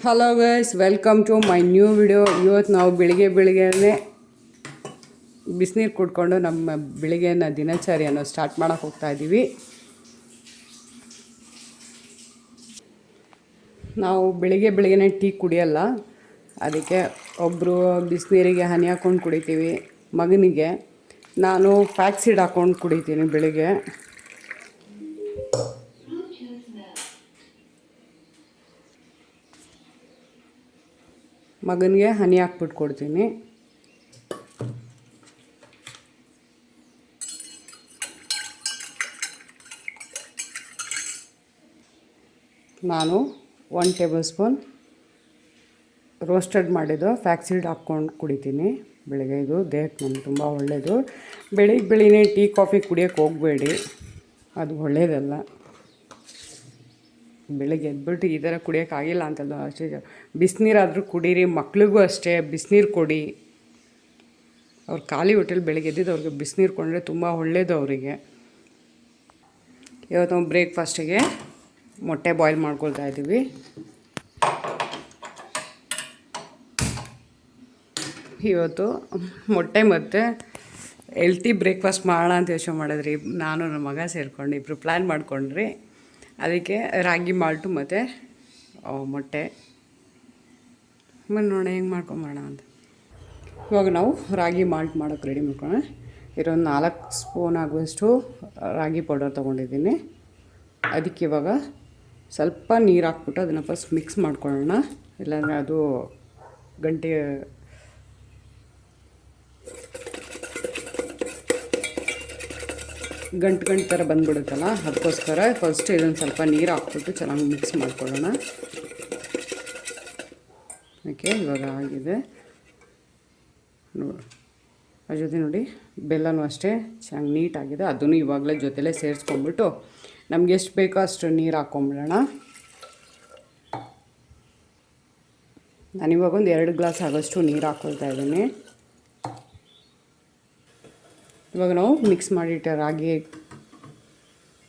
Hello guys, welcome to my new video. ಇವತ್ತು ನಾವು ಬೆಳಿಗ್ಗೆನೇ ಬಿಸಿನೀರು ಕುಡ್ಕೊಂಡು ನಮ್ಮ ಬೆಳಿಗ್ಗೆನ ದಿನಚರಿಯನ್ನು ಸ್ಟಾರ್ಟ್ ಮಾಡೋಕ್ಕೆ ಹೋಗ್ತಾ ಇದ್ದೀವಿ. ನಾವು ಬೆಳಿಗ್ಗೆನೇ ಟೀ ಕುಡಿಯಲ್ಲ, ಅದಕ್ಕೆ ಒಬ್ಬರು ಬಿಸಿನೀರಿಗೆ ಹನಿ ಹಾಕ್ಕೊಂಡು ಕುಡಿತೀವಿ. ಮಗನಿಗೆ ನಾನು ಫ್ಯಾಕ್ಸೀಡ್ ಹಾಕ್ಕೊಂಡು ಕುಡಿತೀನಿ ಬೆಳಿಗ್ಗೆ. ಮಗನಿಗೆ ಹನಿ ಹಾಕ್ಬಿಟ್ಟು ಕೊಡ್ತೀನಿ. ನಾನು 1 ಟೇಬಲ್ ಸ್ಪೂನ್ ರೋಸ್ಟೆಡ್ ಮಾಡಿದ್ದು ಫ್ಯಾಕ್ಸೀಡ್ ಹಾಕ್ಕೊಂಡು ಕುಡಿತೀನಿ ಬೆಳಿಗ್ಗೆ. ಇದು ದೇಹಕ್ಕೆ ನಮ್ಗೆ ತುಂಬ ಒಳ್ಳೆಯದು. ಬೆಳಿಗ್ಗೆ ಟೀ ಕಾಫಿ ಕುಡಿಯೋಕ್ಕೆ ಹೋಗಬೇಡಿ, ಅದು ಒಳ್ಳೆಯದಲ್ಲ. ಬೆಳಗ್ಗೆ ಎದ್ಬಿಟ್ಟು ಈ ಥರ ಕುಡಿಯೋಕ್ಕಾಗಿಲ್ಲ ಅಂತಲ್ಲ, ಅಷ್ಟೇ ಬಿಸಿನೀರಾದರೂ ಕುಡೀರಿ. ಮಕ್ಳಿಗೂ ಅಷ್ಟೇ ಬಿಸಿನೀರು ಕೊಡಿ. ಅವ್ರು ಖಾಲಿ ಹೊಟ್ಟೆಲಿ ಬೆಳಗ್ಗೆ ಎದ್ದಿದ್ದು ಅವ್ರಿಗೆ ಬಿಸಿನೀರು ಕೊಂಡ್ರೆ ತುಂಬ ಒಳ್ಳೆಯದು ಅವರಿಗೆ. ಇವತ್ತು ನಾವು ಬ್ರೇಕ್ಫಾಸ್ಟಿಗೆ ಮೊಟ್ಟೆ ಬಾಯ್ಲ್ ಮಾಡ್ಕೊಳ್ತಾ ಇದ್ದೀವಿ. ಇವತ್ತು ಮೊಟ್ಟೆ ಮತ್ತು ಹೆಲ್ತಿ ಬ್ರೇಕ್ಫಾಸ್ಟ್ ಮಾಡೋಣ ಅಂತ ಯೋಚನೆ ಮಾಡಿದ್ರಿ. ನಾನು ನನ್ನ ಮಗ ಸೇರಿಕೊಂಡು ಇಬ್ಬರು ಪ್ಲ್ಯಾನ್ ಮಾಡ್ಕೊಂಡ್ರಿ. ಅದಕ್ಕೆ ರಾಗಿ ಮಾಲ್ಟು ಮತ್ತು ಮೊಟ್ಟೆ ನೋಡೋಣ ಹೆಂಗೆ ಮಾಡ್ಕೊಂಬರೋಣ ಅಂತ. ಇವಾಗ ನಾವು ರಾಗಿ ಮಾಲ್ಟ್ ಮಾಡೋಕ್ಕೆ ರೆಡಿ ಮಾಡ್ಕೊಳ್ಳೋಣ. ಇದೊಂದು 4 ಸ್ಪೂನ್ ಆಗುವಷ್ಟು ರಾಗಿ ಪೌಡರ್ ತೊಗೊಂಡಿದ್ದೀನಿ. ಅದಕ್ಕೆ ಇವಾಗ ಸ್ವಲ್ಪ ನೀರು ಹಾಕ್ಬಿಟ್ಟು ಅದನ್ನು ಫಸ್ಟ್ ಮಿಕ್ಸ್ ಮಾಡ್ಕೊಳ್ಳೋಣ, ಇಲ್ಲಾಂದರೆ ಅದು ಗಂಟೆ ಥರ ಬಂದ್ಬಿಡುತ್ತಲ್ಲ. ಅದಕ್ಕೋಸ್ಕರ ಫಸ್ಟ್ ಇದೊಂದು ಸ್ವಲ್ಪ ನೀರು ಹಾಕ್ಬಿಟ್ಟು ಚೆನ್ನಾಗಿ ಮಿಕ್ಸ್ ಮಾಡ್ಕೊಳ್ಳೋಣ. ಓಕೆ, ಇವಾಗ ಆಗಿದೆ ನೋಡಿ. ಅದ್ರ ಜೊತೆ ನೋಡಿ ಬೆಲ್ಲನೂ ಅಷ್ಟೇ ಚೆನ್ನಾಗಿ ನೀಟಾಗಿದೆ. ಅದನ್ನು ಇವಾಗಲೇ ಜೊತೆಲೇ ಸೇರಿಸ್ಕೊಂಡ್ಬಿಟ್ಟು ನಮ್ಗೆ ಎಷ್ಟು ಬೇಕೋ ಅಷ್ಟು ನೀರು ಹಾಕ್ಕೊಂಬಿಡೋಣ. ನಾನಿವಾಗ ಒಂದು 2 ಗ್ಲಾಸ್ ಆಗೋಷ್ಟು ನೀರು ಹಾಕ್ಕೊಳ್ತಾ ಇದ್ದೀನಿ. ಇವಾಗ ನಾವು ಮಿಕ್ಸ್ ಮಾಡಿಟ್ಟ ರಾಗಿ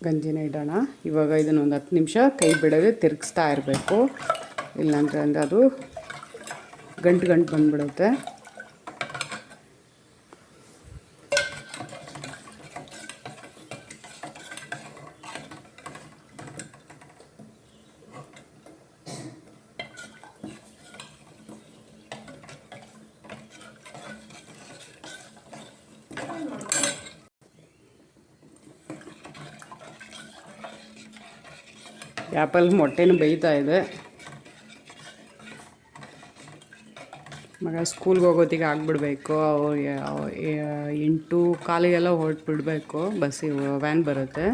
ಗಂಜಿನ ಇಡೋಣ. ಇವಾಗ ಇದನ್ನು ಒಂದು 10 ನಿಮಿಷ ಕೈ ಬಿಡೋದೆ ತಿರುಗಿಸ್ತಾ ಇರಬೇಕು, ಇಲ್ಲಾಂದರೆ ಅದು ಗಂಟು ಬಂದುಬಿಡುತ್ತೆ. ಆ್ಯಪಲ್ ಮೊಟ್ಟೆನೂ ಬೇಯ್ತಾ ಇದೆ. ಮಗ ಸ್ಕೂಲ್ಗೆ ಹೋಗೋತ್ತಿಗೆ ಆಗಿಬಿಡ್ಬೇಕು. 8:15 ಹೊರಟ್ಬಿಡ್ಬೇಕು. ಬಸ್ಸಿಗೆ ವ್ಯಾನ್ ಬರುತ್ತೆ.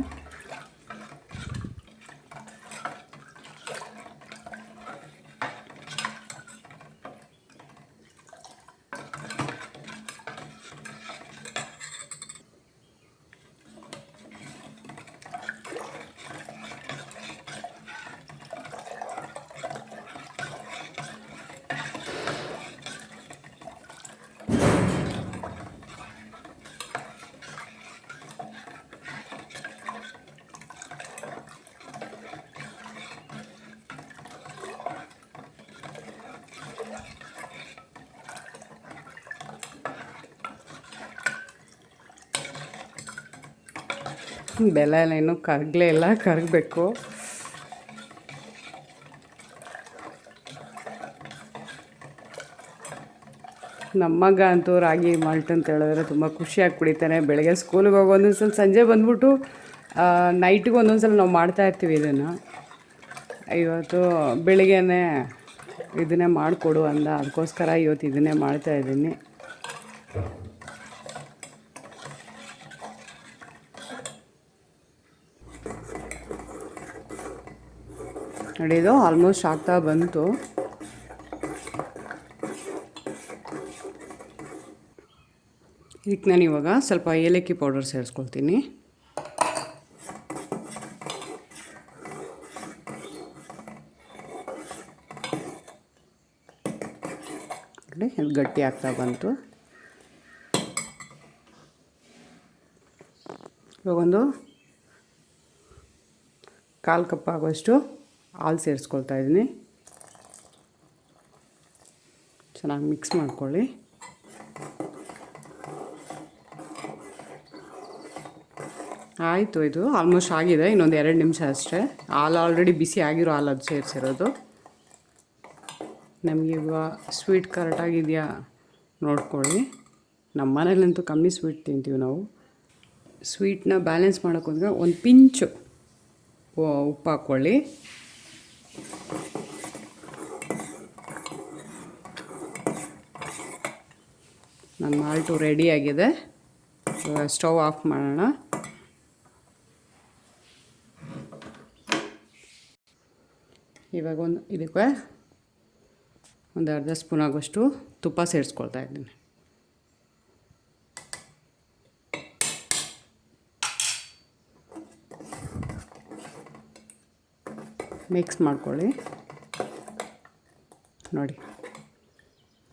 ಬೆಲ್ಲ ಎಲ್ಲ ಇನ್ನೂ ಕರಗಲೇ ಇಲ್ಲ, ಕರಗಬೇಕು. ನಮ್ಮ ಮಗ ಅಂತೂ ರಾಗಿ ಮಾಲ್ಟ್ ಅಂತ ಹೇಳಿದ್ರೆ ತುಂಬ ಖುಷಿಯಾಗಿ ಕುಡಿತಾನೆ. ಬೆಳಗ್ಗೆ ಸ್ಕೂಲಿಗೆ ಹೋಗೋ ಒಂದೊಂದು ಸಲ ಸಂಜೆ ಬಂದ್ಬಿಟ್ಟು ನೈಟಿಗೆ ಒಂದೊಂದು ಸಲ ನಾವು ಮಾಡ್ತಾಯಿರ್ತೀವಿ ಇದನ್ನು. ಇವತ್ತು ಬೆಳಿಗ್ಗೆನೇ ಇದನ್ನೇ ಮಾಡಿಕೊಡು ಅಂದ, ಅದಕ್ಕೋಸ್ಕರ ಇವತ್ತು ಇದನ್ನೇ ಮಾಡ್ತಾಯಿದ್ದೀನಿ. ನೋಡಿ, ಇದು ಆಲ್ಮೋಸ್ಟ್ ಆಗ್ತಾ ಬಂತು. ಇದಕ್ಕೆ ನಾನು ಇವಾಗ ಸ್ವಲ್ಪ ಏಲಕ್ಕಿ ಪೌಡರ್ ಸೇರಿಸ್ಕೊಳ್ತೀನಿ. ನೋಡಿ, ಇದು ಗಟ್ಟಿ ಆಗ್ತಾ ಬಂತು. ಇವಾಗೊಂದು 1/4 ಕಪ್ ಆಗೋಷ್ಟು ಹಾಲು ಸೇರಿಸ್ಕೊಳ್ತಾ ಇದ್ದೀನಿ. ಚೆನ್ನಾಗಿ ಮಿಕ್ಸ್ ಮಾಡ್ಕೊಳ್ಳಿ. ಆಯಿತು, ಇದು ಆಲ್ಮೋಸ್ಟ್ ಆಗಿದೆ. ಇನ್ನೊಂದು 2 ನಿಮಿಷ ಅಷ್ಟೇ. ಹಾಲು ಆಲ್ರೆಡಿ ಬಿಸಿ ಆಗಿರೋ ಹಾಲು ಅದು ಸೇರಿಸಿರೋದು. ನಮಗೆ ಇವಾಗ ಸ್ವೀಟ್ ಕರೆಕ್ಟಾಗಿದೆಯಾ ನೋಡ್ಕೊಳ್ಳಿ. ನಮ್ಮ ಮನೇಲಂತೂ ಕಮ್ಮಿ ಸ್ವೀಟ್ ತಿಂತೀವಿ ನಾವು. ಸ್ವೀಟ್ನ ಬ್ಯಾಲೆನ್ಸ್ ಮಾಡೋಕ್ಕೋಸ್ಕರ ಒಂದು ಪಿಂಚು ಉಪ್ಪು ಹಾಕ್ಕೊಳ್ಳಿ. ನಮ್ಮ ಮಾಲ್ಟು ರೆಡಿಯಾಗಿದೆ. ಸ್ಟವ್ ಆಫ್ ಮಾಡೋಣ. ಇವಾಗ ಇದಕ್ಕೆ ಒಂದು ಅರ್ಧ ಸ್ಪೂನ್ ಆಗೋಷ್ಟು ತುಪ್ಪ ಸೇರಿಸ್ಕೊಳ್ತಾ ಇದ್ದೀನಿ. ಮಿಕ್ಸ್ ಮಾಡ್ಕೊಳ್ಳಿ. ನೋಡಿ,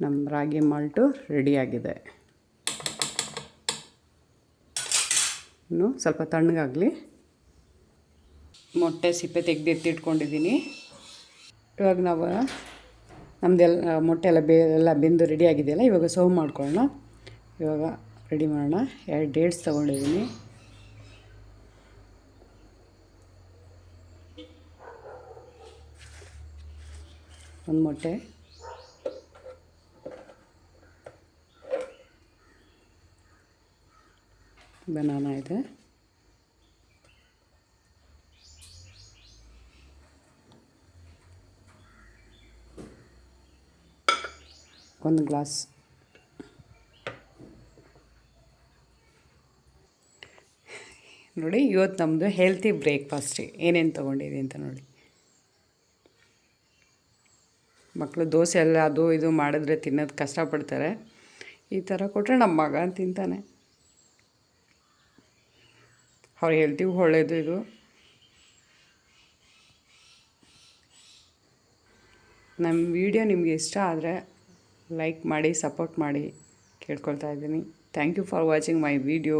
ನಮ್ಮ ರಾಗಿ ಮಾಲ್ಟು ರೆಡಿಯಾಗಿದೆ. ಇನ್ನು ಸ್ವಲ್ಪ ತಣ್ಣಗಾಗಲಿ. ಮೊಟ್ಟೆ ಸಿಪ್ಪೆ ತೆಗೆದು ಎತ್ತಿಟ್ಕೊಂಡಿದ್ದೀನಿ. ಇವಾಗ ನಾವು ನಮ್ಮದೆಲ್ಲ ಮೊಟ್ಟೆ ಎಲ್ಲ ಬೆಂದು ರೆಡಿ ಆಗಿದೆಯಲ್ಲ, ಇವಾಗ ಸರ್ವ್ ಮಾಡ್ಕೊಳ್ಳೋಣ. ಇವಾಗ ರೆಡಿ ಮಾಡೋಣ. 2 ಡೇಟ್ಸ್ ತೊಗೊಂಡಿದ್ದೀನಿ. ಒಂದು ಮೊಟ್ಟೆ, ಬನಾನಾ ಇದೆ, ಒಂದು ಗ್ಲಾಸ್ ನೋಡಿ. ಇವತ್ತು ನಮ್ಮದು ಹೆಲ್ತಿ ಬ್ರೇಕ್ಫಾಸ್ಟ್ ಏನೇನು ತೊಗೊಂಡಿದೆ ಅಂತ ನೋಡಿ. ಮಕ್ಕಳು ದೋಸೆ ಎಲ್ಲ ಅದು ಇದು ಮಾಡಿದ್ರೆ ತಿನ್ನೋದು ಕಷ್ಟಪಡ್ತಾರೆ. ಈ ಥರ ಕೊಟ್ಟರೆ ನಮ್ಮ ಮಗ ತಿಂತಾನೆ. ಅವ್ರ ಹೆಲ್ತಿಗೂ ಒಳ್ಳೆಯದು ಇದು. ನಮ್ಮ ವಿಡಿಯೋ ನಿಮಗೆ ಇಷ್ಟ ಆದರೆ ಲೈಕ್ ಮಾಡಿ, ಸಪೋರ್ಟ್ ಮಾಡಿ ಕೇಳ್ಕೊಳ್ತಾ ಇದ್ದೀನಿ. Thank you for watching my video.